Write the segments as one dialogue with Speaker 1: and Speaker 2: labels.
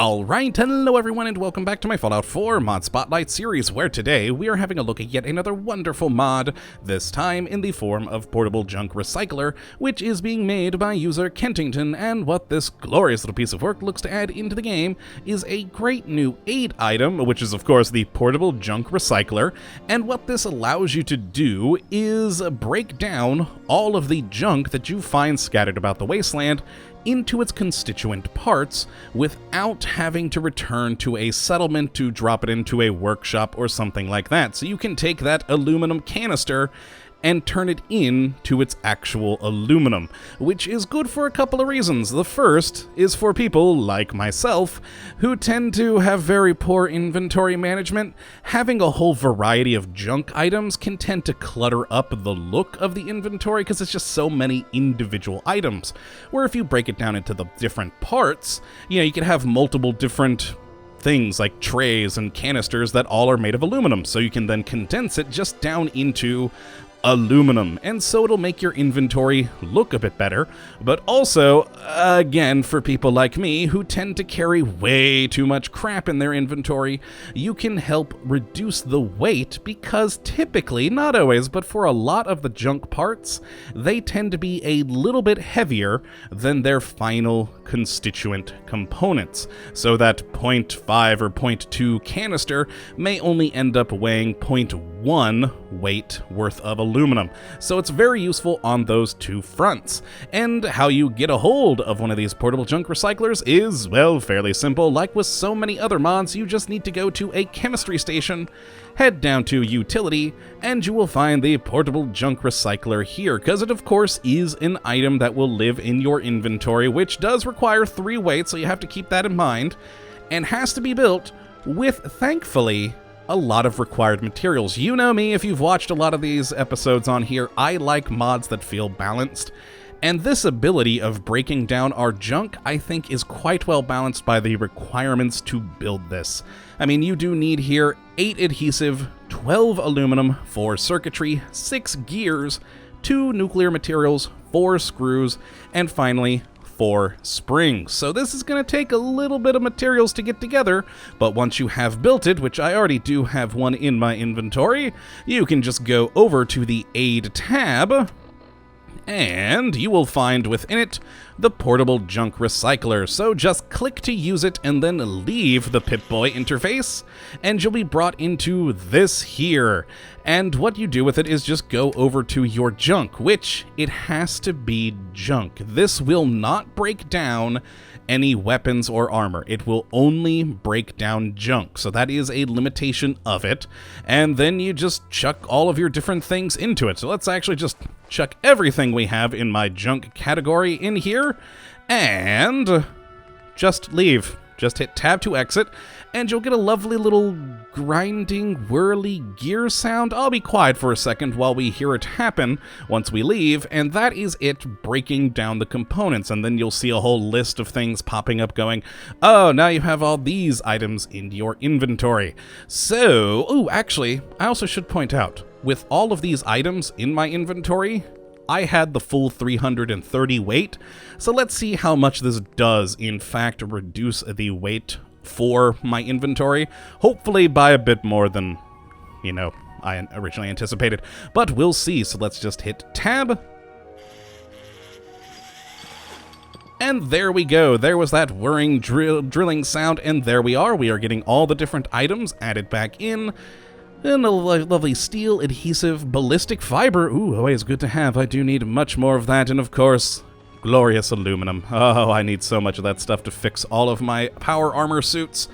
Speaker 1: Alright, hello everyone and welcome back to my Fallout 4 Mod Spotlight series, where today we are having a look at yet another wonderful mod, this time in the form of Portable Junk Recycler, which is being made by user Kentington, and what this glorious little piece of work looks to add into the game is a great new aid item, which is of course the Portable Junk Recycler, and what this allows you to do is break down all of the junk that you find scattered about the wasteland into its constituent parts without having to return to a settlement to drop it into a workshop or something like that. So you can take that aluminum canister and turn it into its actual aluminum, which is good for a couple of reasons. The first is for people like myself who tend to have very poor inventory management. Having a whole variety of junk items can tend to clutter up the look of the inventory because it's just so many individual items. Where if you break it down into the different parts, you can have multiple different things like trays and canisters that all are made of aluminum, so you can then condense it just down into aluminum, and so it'll make your inventory look a bit better, but also, again, for people like me who tend to carry way too much crap in their inventory, you can help reduce the weight because typically, not always, but for a lot of the junk parts, they tend to be a little bit heavier than their final constituent components, so that 0.5 or 0.2 canister may only end up weighing 0.1 weight worth of aluminum. So it's very useful on those two fronts. And how you get a hold of one of these portable junk recyclers is, well, fairly simple. Like with so many other mods, you just need to go to a chemistry station, head down to utility, and you will find the portable junk recycler here, because it of course is an item that will live in your inventory, which does require 3 weight, so you have to keep that in mind, and has to be built with, thankfully, a lot of required materials. You know me, if you've watched a lot of these episodes on here, I like mods that feel balanced, and this ability of breaking down our junk, I think, is quite well balanced by the requirements to build this. I mean, you do need here 8 adhesive, 12 aluminum, 4 circuitry, 6 gears, 2 nuclear materials, 4 screws, and finally 4 springs. So this is going to take a little bit of materials to get together, but once you have built it, which I already do have one in my inventory, you can just go over to the Aid tab, and you will find within it the Portable Junk Recycler. So just click to use it and then leave the Pip-Boy interface, and you'll be brought into this here. And what you do with it is just go over to your junk, which it has to be junk. This will not break down any weapons or armor. It will only break down junk, so that is a limitation of it. And then you just chuck all of your different things into it. So let's actually just chuck everything we have in my junk category in here, and just leave. Just hit tab to exit, and you'll get a lovely little grinding, whirly gear sound. I'll be quiet for a second while we hear it happen once we leave, and that is it breaking down the components, and then you'll see a whole list of things popping up going, oh, now you have all these items in your inventory. So, actually, I also should point out, with all of these items in my inventory, I had the full 330 weight, so let's see how much this does in fact reduce the weight for my inventory, hopefully by a bit more than, I originally anticipated, but we'll see. So let's just hit tab, and there we go. There was that whirring drilling sound, and there we are. We are getting all the different items added back in. And a lovely steel, adhesive, ballistic fiber. Ooh, always good to have. I do need much more of that. And of course, glorious aluminum. Oh, I need so much of that stuff to fix all of my power armor suits.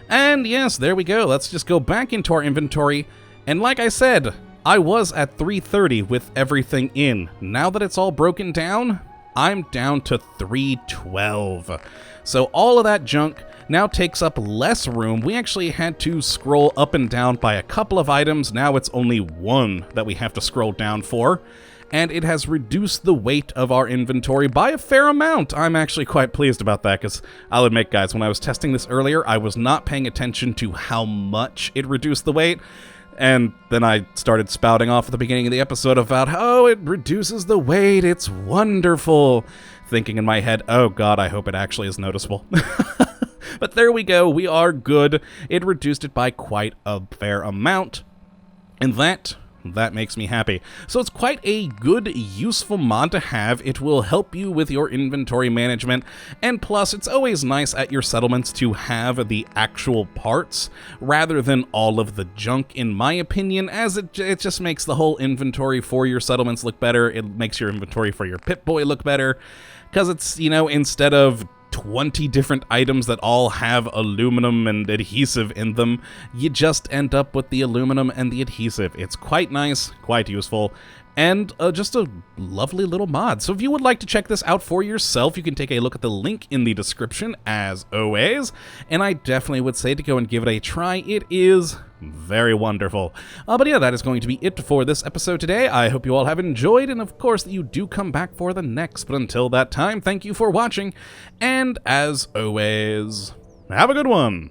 Speaker 1: And yes, there we go. Let's just go back into our inventory. And like I said, I was at 330 with everything in. Now that it's all broken down, I'm down to 312. So all of that junk now takes up less room. We actually had to scroll up and down by a couple of items. Now it's only 1 that we have to scroll down for, and it has reduced the weight of our inventory by a fair amount. I'm actually quite pleased about that, because I'll admit, guys, when I was testing this earlier, I was not paying attention to how much it reduced the weight. And then I started spouting off at the beginning of the episode about how it reduces the weight, it's wonderful. Thinking in my head, oh god, I hope it actually is noticeable. But there we go, we are good. It reduced it by quite a fair amount, and that makes me happy. So it's quite a good, useful mod to have. It will help you with your inventory management, and plus it's always nice at your settlements to have the actual parts rather than all of the junk, in my opinion, as it just makes the whole inventory for your settlements look better. It makes your inventory for your Pip-Boy look better, because it's, you know, instead of 20 different items that all have aluminum and adhesive in them, you just end up with the aluminum and the adhesive. It's quite nice, quite useful, and just a lovely little mod. So if you would like to check this out for yourself, you can take a look at the link in the description, as always, and I definitely would say to go and give it a try. It is very wonderful. But yeah, that is going to be it for this episode today. I hope you all have enjoyed, and of course that you do come back for the next. But until that time, thank you for watching, and as always, have a good one.